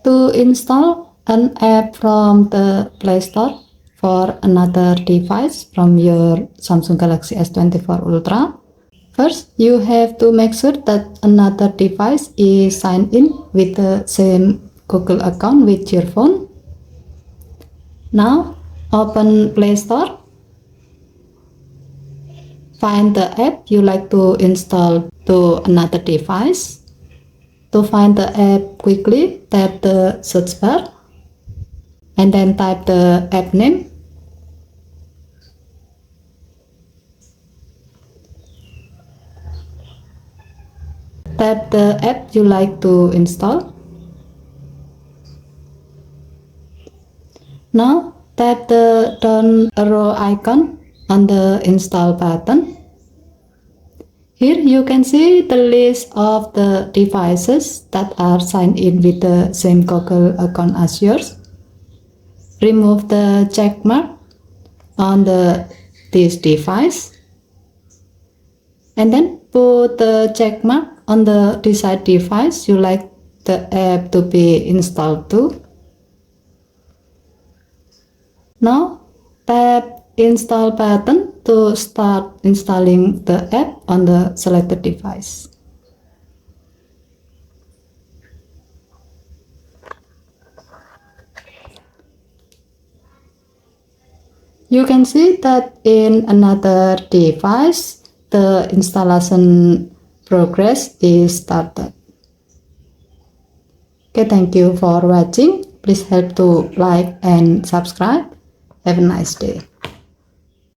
To install an app from the Play Store for another device from your Samsung Galaxy S24 Ultra, first you have to make sure that another device is signed in with the same Google account with your phone. Now open Play Store. Find the app you like to install to another device. To find the app quickly, tap the search bar and then type the app name. Tap the app you like to install. Now tap the down arrow icon on the install button. Here you can see the list of the devices that are signed in with the same Google account as yours. Remove the check mark on this device and then put the check mark on the desired device you like the app to be installed to. Now tap install button to start installing the app on the selected device. You can see that in another device, the installation progress is started. Okay, thank you for watching. Please help to like and subscribe. Have a nice day.